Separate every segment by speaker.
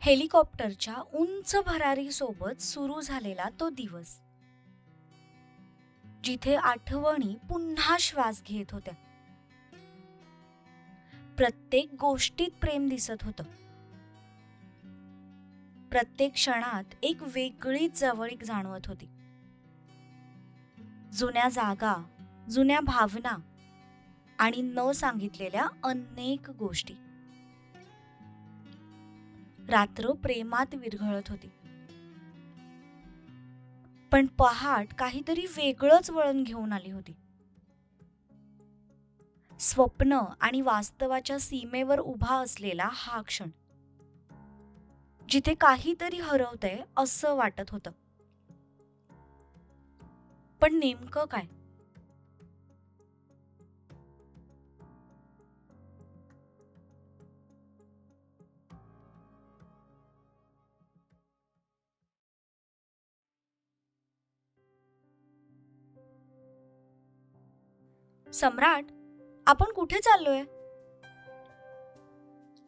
Speaker 1: हेलिकॉप्टरच्या उंच भरारीसोबत सुरू झालेला तो दिवस, जिथे आठवणी पुन्हा श्वास घेत होत्या. प्रत्येक गोष्टीत प्रेम दिसत होतं. प्रत्येक क्षणात एक वेगळीच जवळीक जाणवत होती. जुन्या जागा, जुन्या भावना आणि न सांगितलेल्या अनेक गोष्टी. रात्र प्रेमात विरघळत होती. पण पहाट काहीतरी वेगळंच वळण घेऊन आली होती. स्वप्न आणि वास्तवाच्या सीमेवर उभा असलेला हा क्षण, जिथे काहीतरी हरवतंय असं वाटत होतं. पण नेमकं काय? सम्राट, आपण कुठे चाललोय?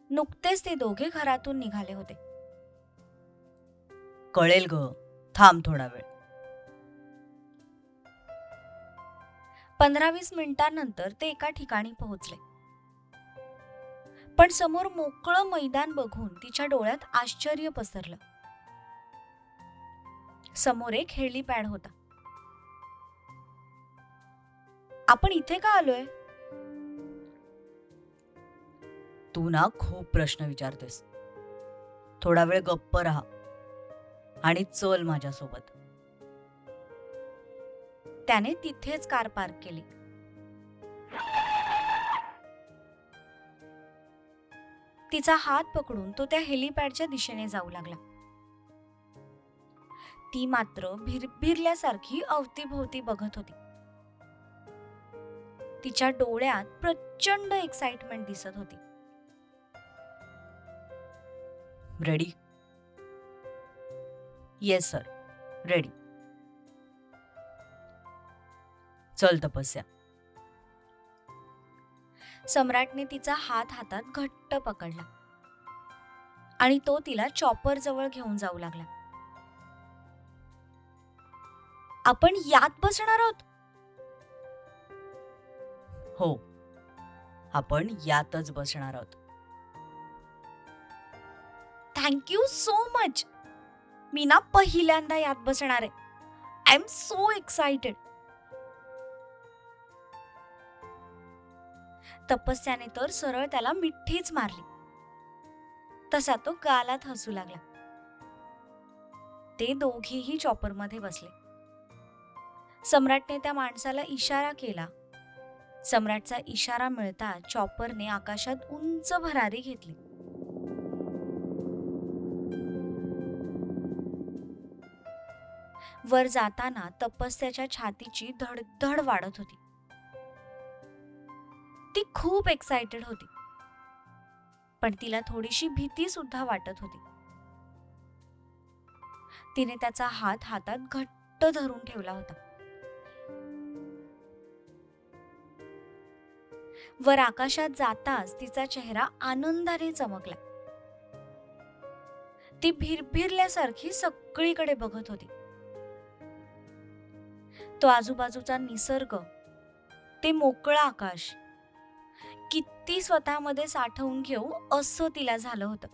Speaker 1: नुकतेच ते दोघे घरातून निघाले होते.
Speaker 2: कळेल ग, थांब थोडा वेळ.
Speaker 1: 15-20 मिनिटांनंतर ते एका ठिकाणी पोहोचले. पण समोर मोकळं मैदान बघून तिच्या डोळ्यात आश्चर्य पसरलं. समोर एक हेलिपॅड होता. आपण इथे का आलोय?
Speaker 2: तू ना खूप प्रश्न विचारतेस. थोडा वेळ गप्प राहा आणि चल माझ्यासोबत.
Speaker 1: त्याने तिथेच कार पार्क केली. तिचा हात पकडून तो त्या हेलिपॅडच्या दिशेने जाऊ लागला. ती मात्र भिरभिरल्यासारखी अवतीभोवती बघत होती. तिच्या डोळ्यात प्रचंड एक्साइटमेंट दिसत होती.
Speaker 2: रेडी? Yes sir, ready. चल तपस्या.
Speaker 1: सम्राटने तिचा हात हातात घट्ट पकडला आणि तो तिला चॉपर जवळ घेऊन जाऊ लागला. आपण यात बसणार आहोत?
Speaker 2: हो, आपण यातच बसणार आहोत.
Speaker 1: Thank you so much. मी ना पहिल्यांदा यात बसणार आहे. I am so excited. तपस्याने तर सरळ त्याला मिठीच मारली. तसा तो गालात हसू लागला. ते दोघेही चॉपरमध्ये बसले. सम्राटने त्या माणसाला इशारा केला. सम्राटचा इशारा मिळताच चॉपरने आकाशात उंच भरारी घेतली. वर जाताना तपस्याच्या छातीची धडधड वाढत होती. ती खूप एक्साइटेड होती, पण तिला थोडीशी भीती सुद्धा वाटत होती. तिने त्याचा हात हातात घट्ट धरून ठेवला होता. वर आकाशात जाताच तिचा चेहरा आनंदाने चमकला. ती भिरभिरल्यासारखी सगळीकडे बघत होती. तो आजूबाजूचा निसर्ग, ते मोकळं आकाश, किती स्वतःमध्ये साठवून घेऊ असं तिला झालं होतं.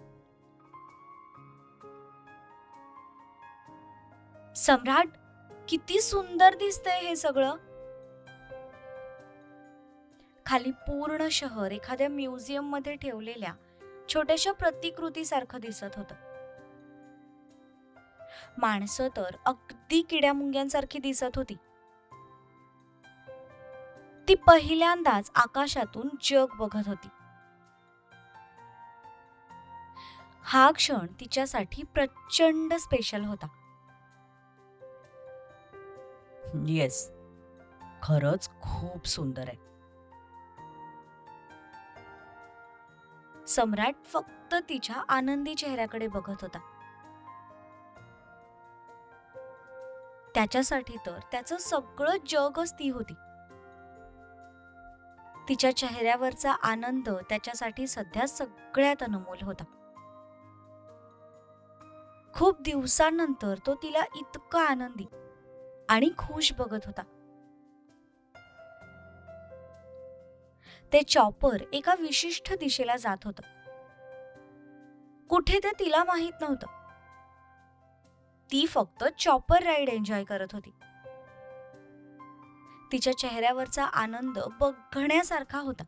Speaker 1: सम्राट, किती सुंदर दिसतंय हे सगळं. खाली पूर्ण शहर एखाद्या म्युझियम मध्ये ठेवलेल्या छोट्याशा प्रतिकृतीसारखं दिसत होतं. माणसं तर अगदी किड्यामुंग्यांसारखी दिसत होती. ती पहिल्यांदाच आकाशातून जग बघत होती. हा क्षण तिच्यासाठी प्रचंड स्पेशल होता.
Speaker 2: येस, खरंच खूप सुंदर आहे.
Speaker 1: सम्राट फक्त तिच्या आनंदी चेहऱ्याकडे बघत होता. त्याच्यासाठी तर त्याचं सगळं जगच ती होती. तिच्या चेहऱ्यावरचा आनंद त्याच्यासाठी सध्या सगळ्यात अनमोल होता. खूप दिवसांनंतर तो तिला इतका आनंदी आणि खुश बघत होता. ते चॉपर एका विशिष्ट दिशेला जात होतं. कुठे ते तिला माहित नव्हतं. ती फक्त चॉपर राईड एन्जॉय करत होती. तिच्या चेहऱ्यावरचा आनंद बघण्यासारखा होता.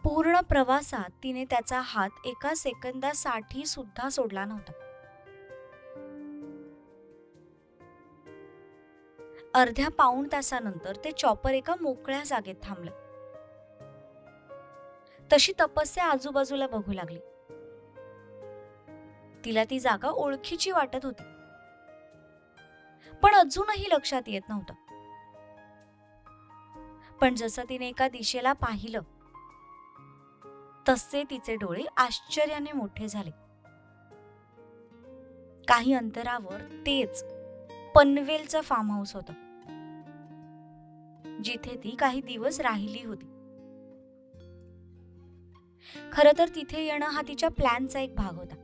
Speaker 1: पूर्ण प्रवासात तिने त्याचा हात एका सेकंदासाठी सुद्धा सोडला नव्हता. अर्ध्या पाऊण तासानंतर ते चॉपर एका मोकळ्या जागेत थांबलं. तशी तपस्या आजूबाजूला बघू लागली. तिला ती जागा ओळखीची वाटत होती, पण अजूनही लक्षात येत नव्हतं. पण जसं तिने एका दिशेला पाहिलं तसे तिचे डोळे आश्चर्याने मोठे झाले. काही अंतरावर तेच पनवेलचं फार्म हाऊस होतं, जिथे ती काही दिवस राहिली होती. खरं तर तिथे येणं हा तिच्या प्लॅनचा एक भाग होता.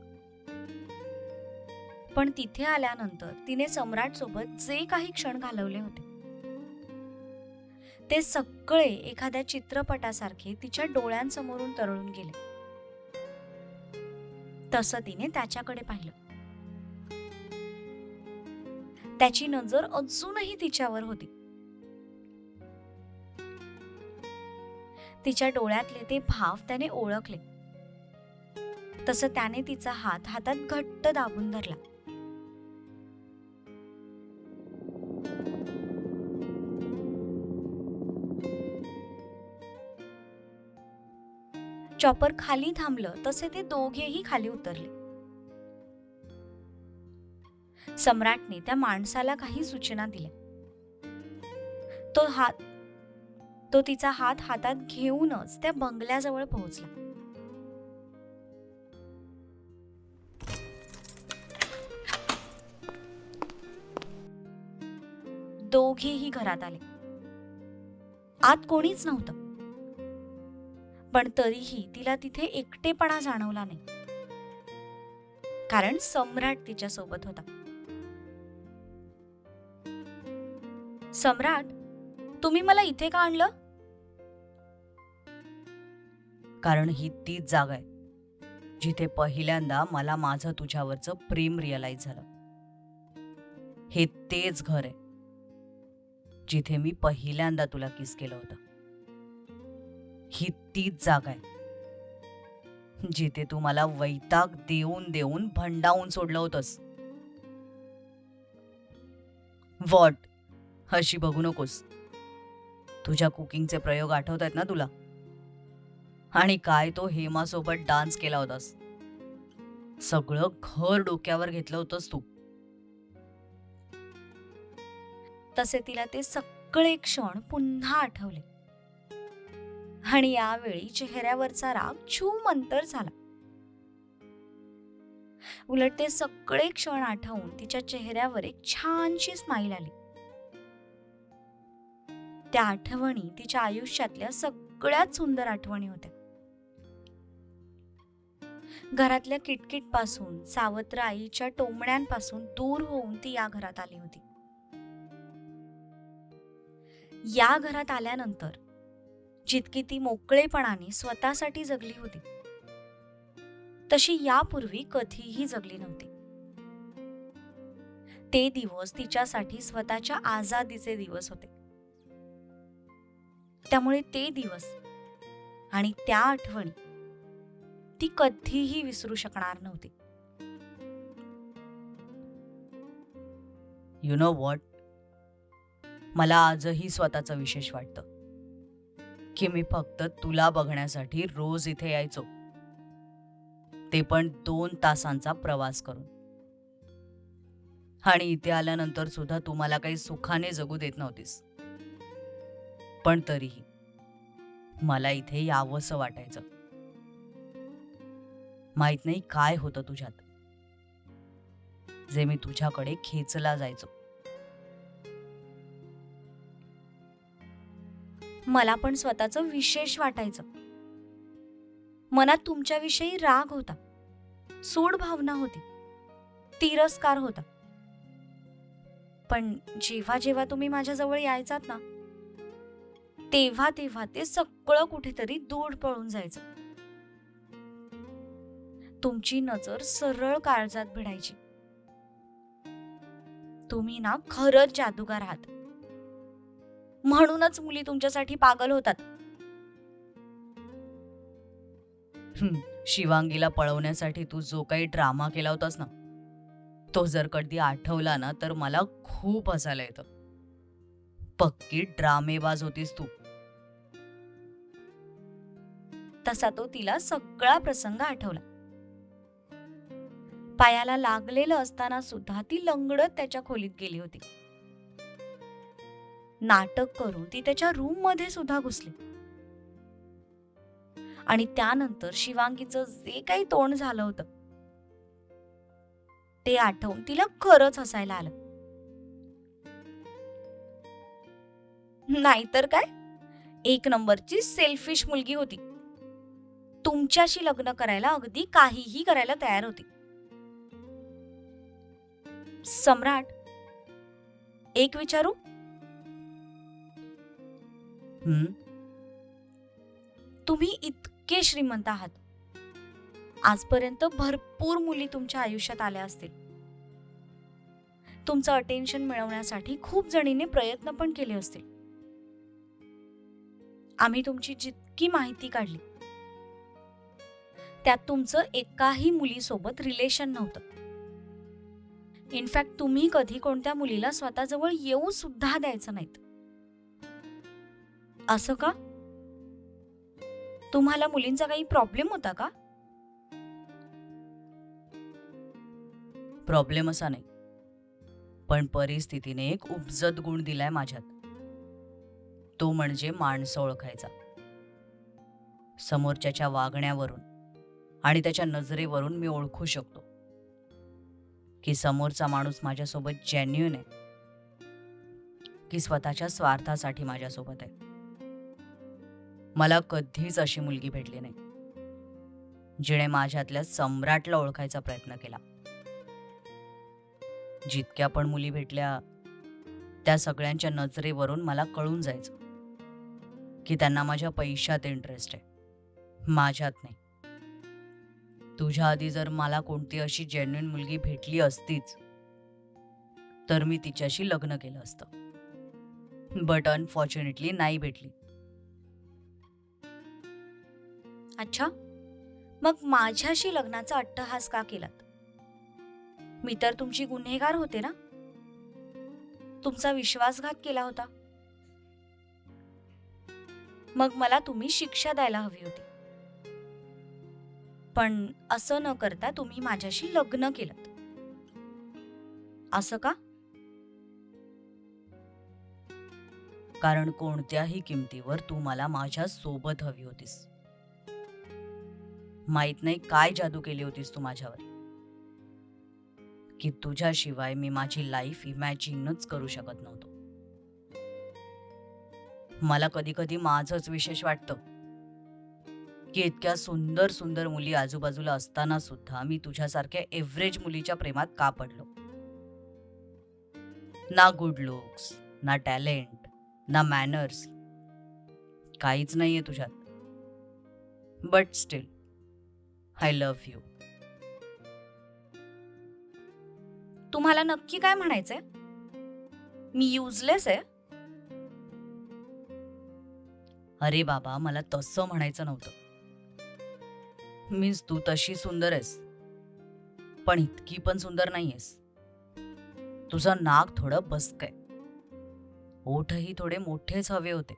Speaker 1: पण तिथे आल्यानंतर तिने सम्राट सोबत जे काही क्षण घालवले होते ते सगळे एखाद्या चित्रपटासारखे तिच्या डोळ्यांसमोरून तरळून गेले. तसं तिने त्याच्याकडे पाहिलं. त्याची नजर अजूनही तिच्यावर होती. तिच्या डोळ्यातले ते भाव त्याने ओळखले. तसं त्याने तिचा हात हातात घट्ट दाबून धरला. चॉपर खाली थांबलं तसे ते दोघेही खाली उतरले. सम्राटने त्या माणसाला काही सूचना दिल्या. तो तिचा हात हातात घेऊनच त्या बंगल्याजवळ पोहोचला. दोघेही घरात आले. आत कोणीच नव्हतं, पण तरीही तिला तिथे एकटेपणा जाणवला नाही, कारण सम्राट तिच्या सोबत होता. सम्राट, तुम्ही मला इथे का आणलं?
Speaker 2: कारण ही तीच जागा आहे जिथे पहिल्यांदा मला माझं तुझ्यावरचं प्रेम रिअलाइज झालं. हे तेच घर आहे जिथे मी पहिल्यांदा तुला किस केलं होतं. ही तीच जागा आहे जिथे तू मला वैताग देऊन देऊन भंडावून सोडलं होतंस. व्हॉट, अशी बघू नकोस. तुझ्या कुकिंगचे प्रयोग आठवत आहेत ना तुला? आणि काय तो हेमासोबत डान्स केला होतास. सगळं घर डोक्यावर घेतलं होतंस तू.
Speaker 1: तसे तिला ते सगळे क्षण पुन्हा आठवले आणि यावेळी चेहऱ्यावरचा राग छूमंतर झाला. उलट ते सगळे क्षण आठवून तिच्या चेहऱ्यावर एक छानशी स्माईल आली. त्या आठवणी तिच्या आयुष्यातल्या सगळ्यात सुंदर आठवणी होत्या. घरातल्या किटकिट पासून, सावत्र आईच्या टोमण्यांपासून दूर होऊन ती या घरात आली होती. या घरात आल्यानंतर जितकी ती मोकळेपणाने स्वतःसाठी जगली होती तशी यापूर्वी कधीही जगली नव्हती. ते दिवस तिच्यासाठी स्वतःच्या आझादीचे दिवस होते. त्यामुळे ते दिवस आणि त्या आठवणी ती कधीही विसरू शकणार नव्हती.
Speaker 2: यु नो व्हॉट, मला आजही स्वतःचं विशेष वाटतं की मी फक्त तुला बघण्यासाठी रोज इथे यायचो, ते पण 2 तासांचा प्रवास करून. आणि इथे आल्यानंतर सुद्धा तू मला काही सुखाने जगू देत नव्हतीस. पण तरीही मला इथे यावंसं वाटायचं. माहित नाही काय होतं तुझ्यात, जे मी तुझ्याकडे खेचला जायचो.
Speaker 1: मला पण स्वतःचं विशेष वाटायचं. मनात तुमच्याविषयी राग होता, सूड भावना होती, तिरस्कार होता. पण जेव्हा जेव्हा तुम्ही माझ्याजवळ यायचात ना, तेव्हा तेव्हा ते सगळं कुठेतरी दूर पळून जायचं. तुमची नजर सरळ काळजात भिडायची. तुम्ही ना खरंच जादूगार आहात. म्हणूनच मुली तुमच्यासाठी पागल होतात.
Speaker 2: शिवांगीला पळवण्यासाठी तू जो काही ड्रामा केला होतास ना, तो जर कधी आठवला ना तर मला खूप हसायला येतं. पक्की ड्रामेबाज होतीस तू.
Speaker 1: तसा तो तिला सगळा प्रसंग आठवला. पायाला लागलेलं असताना सुद्धा ती लंगडत त्याच्या खोलीत गेली होती. नाटक करून ती त्याच्या रूम मध्ये सुद्धा घुसली. आणि त्यानंतर शिवांगीचं जे काही तोंड झालं होतं ते आठवून तिला खरंच हसायला आलं. नाहीतर काय, एक नंबरची सेल्फिश मुलगी होती. तुमच्याशी लग्न करायला अगदी काहीही करायला तयार होती. सम्राट, एक विचारू? तुम्ही इतके श्रीमंत आहात. आजपर्यंत भरपूर मुली तुमच्या आयुष्यात आल्या असतील. तुमचं अटेन्शन मिळवण्यासाठी खूप जणींनी प्रयत्न पण केले असतील. आम्ही तुमची जितकी माहिती काढली त्यात तुमचं एकाही मुलीसोबत रिलेशन नव्हतं. इनफॅक्ट तुम्ही कधी कोणत्या मुलीला स्वतःजवळ येऊ सुद्धा द्यायचं नाहीत. असं का? तुम्हाला मुलींचा काही प्रॉब्लेम होता का?
Speaker 2: प्रॉब्लेम असा नाही, पण परिस्थितीने एक उपजत गुण दिलाय माझ्यात. तो म्हणजे माणसं ओळखायचा. समोरच्याच्या वागण्यावरून आणि त्याच्या नजरेवरून मी ओळखू शकतो की समोरचा माणूस माझ्यासोबत जेन्युइन आहे की स्वतःच्या स्वार्थासाठी माझ्यासोबत आहे. मला कधीच अशी मुलगी भेटली नाही जिने माझ्यातल्या सम्राटला ओळखायचा प्रयत्न केला. जितक्या पण मुली भेटल्या त्या सगळ्यांच्या नजरेवरून मला कळून जायचं की त्यांना माझ्या पैशात इंटरेस्ट आहे, माझ्यात नाही. तुझ्या आधी जर मला कोणती अशी जेन्युइन मुलगी भेटली असतीच तर मी तिच्याशी लग्न केलं असतं. बट अनफॉर्च्युनेटली नाही भेटली.
Speaker 1: अच्छा, मग माझ्याशी लग्नाचा अट्टहास का केलात? मी तर तुमची गुन्हेगार होते ना. तुमचा विश्वासघात केला होता. मग मला तुम्ही शिक्षा द्यायला हवी होती. पण असं न करता तुम्ही माझ्याशी लग्न केलं. असं का?
Speaker 2: कारण कोणत्याही किमतीवर तू मला माझ्या सोबत हवी होतीस. माहित नाही काय जादू केली होतीस तू माझ्यावर की तुझ्याशिवाय मी माझी लाईफ इमॅजिनच करू शकत नव्हतो. मला कधी कधी माझंच विशेष वाटतं की इतक्या सुंदर सुंदर मुली आजूबाजूला असताना सुद्धा मी तुझ्यासारख्या एव्हरेज मुलीच्या प्रेमात का पडलो. ना गुड लुक्स, ना टॅलेंट, ना मॅनर्स, काहीच नाहीये तुझ्यात. But still I love you.
Speaker 1: तुम्हाला नक्की काय म्हणायचंय? मी युजलेस आहे?
Speaker 2: अरे बाबा, मला तसं म्हणायचं नव्हतं. मीन्स तू तशी सुंदर आहेस पण इतकी पण सुंदर नाहीयेस. तुझं नाक थोडं बसकय, ओठही थोडे मोठेच हवे होते.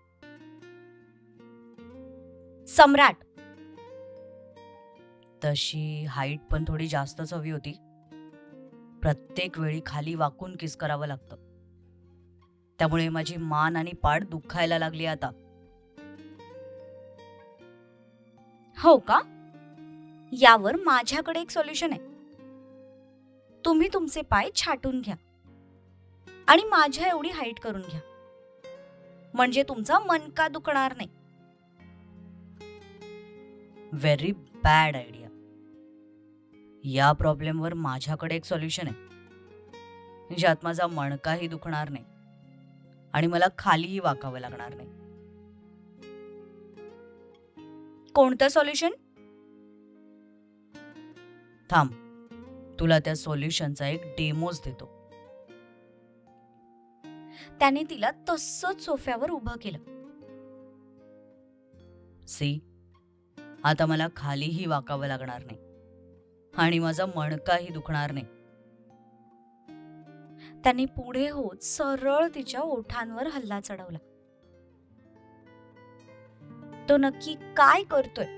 Speaker 1: सम्राट,
Speaker 2: तशी हाईट पण थोडी जास्तच हवी होती. प्रत्येक वेळी खाली वाकून किस करावं लागतं, त्यामुळे माझी मान आणि पाठ दुखायला लागली आता.
Speaker 1: हो का? यावर माझ्याकडे एक सोल्युशन आहे. तुम्ही तुमचे पाय छाटून घ्या आणि माझ्या एवढी हाईट करून घ्या, म्हणजे तुमचा मनका दुखणार नाही.
Speaker 2: Very bad idea. या प्रॉब्लेमवर माझ्याकडे एक सोल्युशन आहे, ज्यात माझा मणकाही दुखणार नाही आणि मला खालीही वाकावं लागणार नाही.
Speaker 1: कोणतं सोल्युशन?
Speaker 2: थांब, तुला त्या सोल्युशनचा एक डेमोच देतो.
Speaker 1: त्याने तिला तसंच सोफ्यावर उभं केलं.
Speaker 2: सी, आता मला खालीही वाकावं लागणार नाही आणि माझा मणकाही दुखणार नाही.
Speaker 1: त्याने पुढे होत सरळ तिच्या ओठांवर हल्ला चढवला. तो नक्की काय करतोय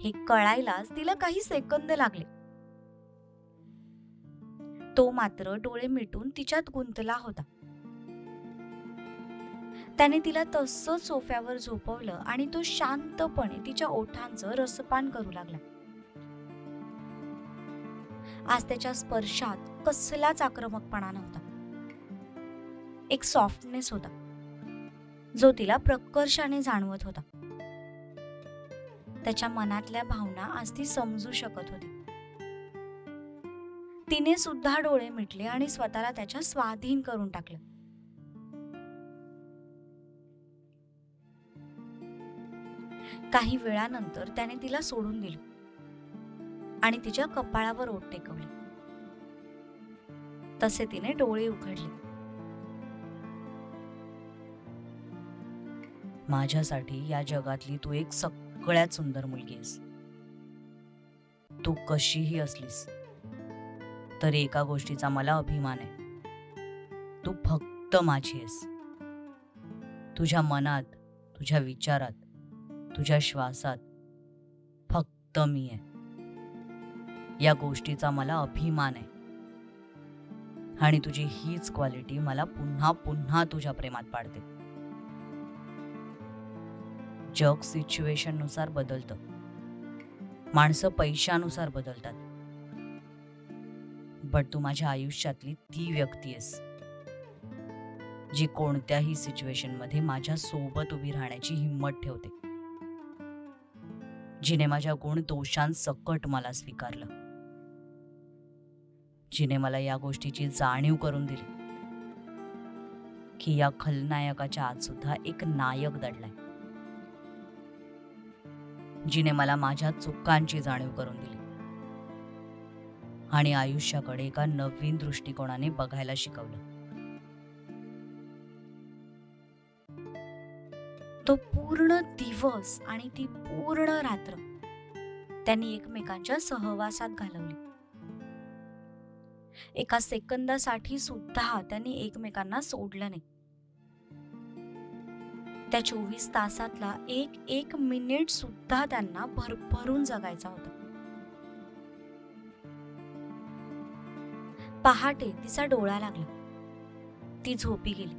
Speaker 1: हे कळायलाच तिला काही सेकंद लागले. तो मात्र डोळे मिटून तिच्यात गुंतला होता. त्याने तिला तसंच सोफ्यावर झोपवलं आणि तो शांतपणे तिच्या ओठांचं रसपान करू लागला. आज त्याच्या स्पर्शात कसलाच आक्रमकपणा नव्हता. एक सॉफ्टनेस होता जो तिला प्रकर्षाने जाणवत होता. त्याच्या मनातल्या भावना आज ती समजू शकत होती. तिने सुद्धा डोळे मिटले आणि स्वतःला त्याच्या स्वाधीन करून टाकलं. काही वेळानंतर त्याने तिला सोडून दिलं आणि तिच्या कपाळावर ओठ टेकवले. तसे तिने डोळे उघडले.
Speaker 2: माझ्यासाठी या जगातली तू एक सगळ्यात सुंदर मुलगी आहेस. तू कशीही असलीस तर एका गोष्टीचा मला अभिमान आहे. तू फक्त माझी आहेस. तुझ्या मनात, तुझ्या विचारात, तुझ्या श्वासात फक्त मी आहे. या गोष्टीचा मला अभिमान आहे आणि तुझी हीच क्वालिटी मला पुन्हा पुन्हा तुझ्या प्रेमात पाडते. जग सिच्युएशन नुसार बदलतं. माणसं पैशानुसार बदलतात. बट तू माझ्या आयुष्यातली ती व्यक्ती आहेस जी कोणत्याही सिच्युएशन मध्ये माझ्या सोबत उभी राहण्याची हिंमत ठेवते. जिने माझ्या गुण दोषांसकट मला स्वीकारलं. जिने मला या गोष्टीची जाणीव करून दिली की या खलनायकाच्या आत सुद्धा एक नायक दडलाय. जिने मला माझ्या चुकांची जाणीव करून दिली आणि आयुष्याकडे एका नवीन दृष्टिकोनाने बघायला शिकवलं.
Speaker 1: तो पूर्ण दिवस आणि ती पूर्ण रात्र त्यांनी एकमेकांच्या सहवासात घालवली. एका सेकंदासाठी सुद्धा त्यांनी एकमेकांना सोडलं नाही. त्या 24 तासातला एक एक मिनिट सुद्धा त्यांना भरभरून जगायचा होता. पहाटे तिचा डोळा लागला. ती झोपी गेली,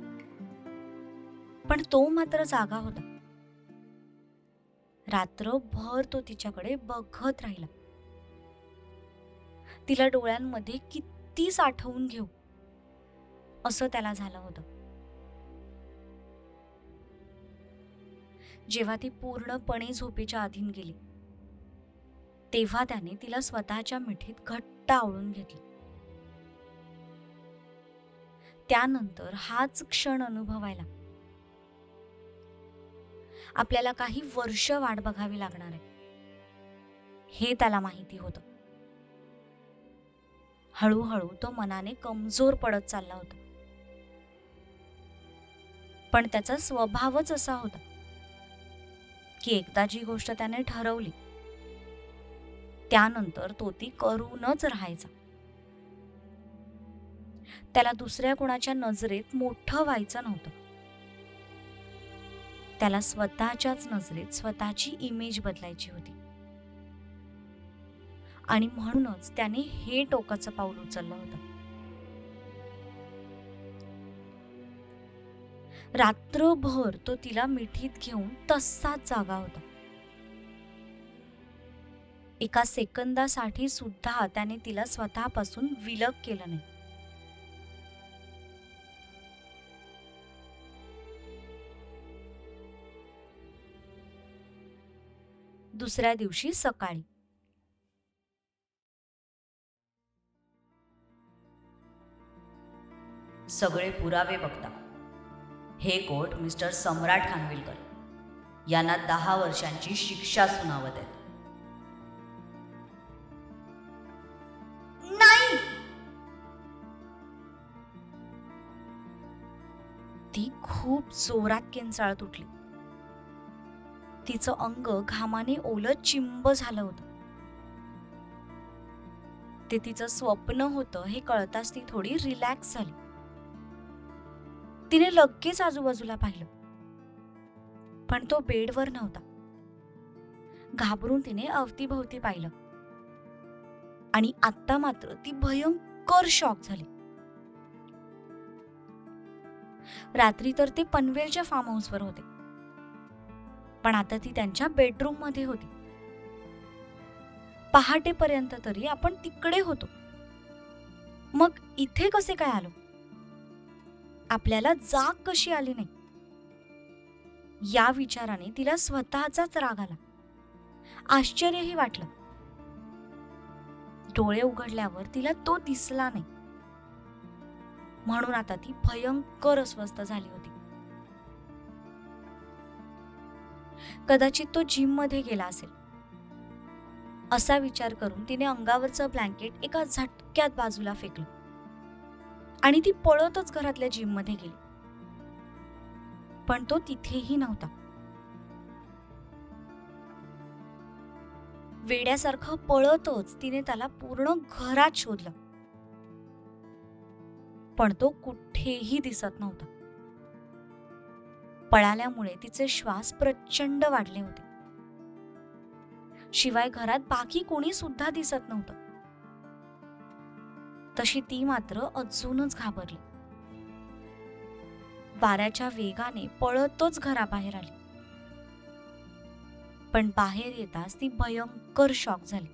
Speaker 1: पण तो मात्र जागा होता. रात्रभर तो तिच्याकडे बघत राहिला. तिला डोळ्यांमध्ये किती साठवून घेऊ असं त्याला झालं होतं. जेव्हा ती पूर्णपणे झोपेच्या अधीन गेली तेव्हा त्याने तिला स्वतःच्या मिठीत घट्ट आवळून घेतलं. त्यानंतर हाच क्षण अनुभवायला आपल्याला काही वर्ष वाट बघावी लागणार आहे हे त्याला माहिती होतं. हळूहळू तो मनाने कमजोर पडत चालला होता. पण त्याचा स्वभावच असा होता की एकदा जी गोष्ट त्याने ठरवली त्यानंतर तो ती करूनच राहायचा. त्याला दुसऱ्या कोणाच्या नजरेत मोठं व्हायचं नव्हतं. त्याला स्वतःच्याच नजरेत स्वतःची इमेज बदलायची होती. आणि म्हणूनच त्याने हे टोकाचं पाऊल उचललं होतं. रात्रभर तो तिला मिठीत घेऊन तसाच जागा होता. एका सेकंदासाठी सुद्धा त्याने तिला स्वतःपासून विलग केलं नाही. दुसऱ्या दिवशी सकाळी
Speaker 2: सगळे पुरावे बघता हे कोर्ट मिस्टर सम्राट खानविलकर यांना 10 वर्षांची शिक्षा सुनावत आहेत.
Speaker 1: नाही. ती खूप जोरात किंचाळत उठली. तिचं अंग घामाने ओलं चिंब झालं होतं. ते तिचं स्वप्न होतं हे कळताच ती थोडी रिलॅक्स झाली. तिने लगेच आजूबाजूला पाहिलं, पण तो बेडवर नव्हता. घाबरून तिने अवतीभोवती पाहिलं आणि आता मात्र ती भयंकर शॉक झाली. रात्री तर ते पनवेलच्या फार्म हाऊसवर होते, पण आता ती त्यांच्या बेडरूम मध्ये होती. पहाटेपर्यंत तरी आपण तिकडे होतो, मग इथे कसे काय आलो? आपल्याला जाग कशी आली नाही? या विचाराने तिला स्वतःचाच राग आला. आश्चर्यही वाटलं. डोळे उघडल्यावर तिला तो दिसला नाही, म्हणून आता ती भयंकर अस्वस्थ झाली होती. कदाचित तो जिम मध्ये गेला असेल असा विचार करून तिने अंगावरचं ब्लँकेट एका झटक्यात बाजूला फेकलं आणि ती पळतच घरातल्या जिम मध्ये गेली. पण तो तिथेही नव्हता. वेड्यासारखं पळतच तिने त्याला पूर्ण घरात शोधलं, पण तो कुठेही दिसत नव्हता. पळाल्यामुळे तिचे श्वास प्रचंड वाढले होते. शिवाय घरात बाकी कोणी सुद्धा दिसत नव्हतं. तशी ती मात्र अजूनच घाबरली. वाऱ्याच्या वेगाने पळतच घराबाहेर आली, पण बाहेर येताच ती भयंकर शॉक झाली.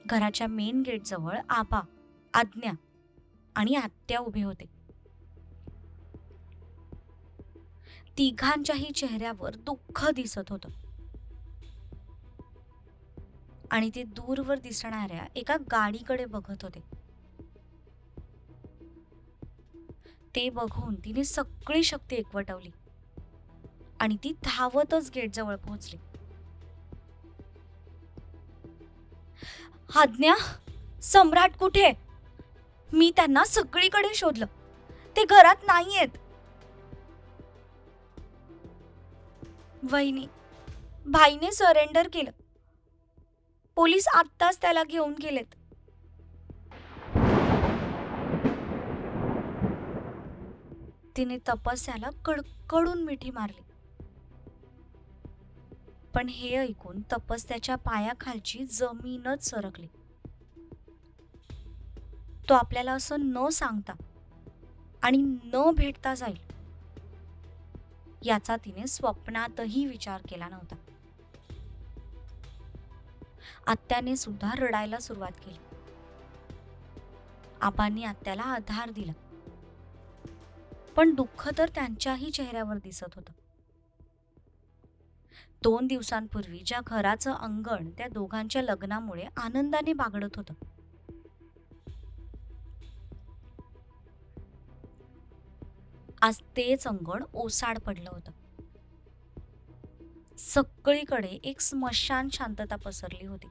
Speaker 1: घराच्या मेन गेट जवळ आबा, आज्ञा आणि आत्या उभे होते. तिघांच्याही चेहऱ्यावर दुःख दिसत होतं आणि ते दूरवर दिसणाऱ्या एका गाडीकडे बघत होते. ते बघून तिने सगळी शक्ती एकवटवली आणि ती धावतच गेट जवळ पोहोचली. आज्ञा, सम्राट कुठे? मी त्यांना सगळीकडे शोधलं, ते घरात नाहीयेत. वहिनी, भाईने सरेंडर केलं. पोलीस आत्ताच त्याला घेऊन गेलेत. तिने तपस्याला कडकडून मिठी मारली, पण हे ऐकून तपस्याच्या पायाखालची जमीनच सरकली. तो आपल्याला असं न सांगता आणि न भेटता जाईल याचा तिने स्वप्नातही विचार केला नव्हता. आत्याने सुद्धा रडायला सुरुवात केली. आबांनी आत्याला आधार दिला, पण दुःख तर त्यांच्याही चेहऱ्यावर दिसत होतं. 2 दिवसांपूर्वी ज्या घराचं अंगण त्या दोघांच्या लग्नामुळे आनंदाने बागडत होतं, आज तेच अंगण ओसाड पडलं होतं. सगळीकडे एक स्मशान शांतता पसरली होती.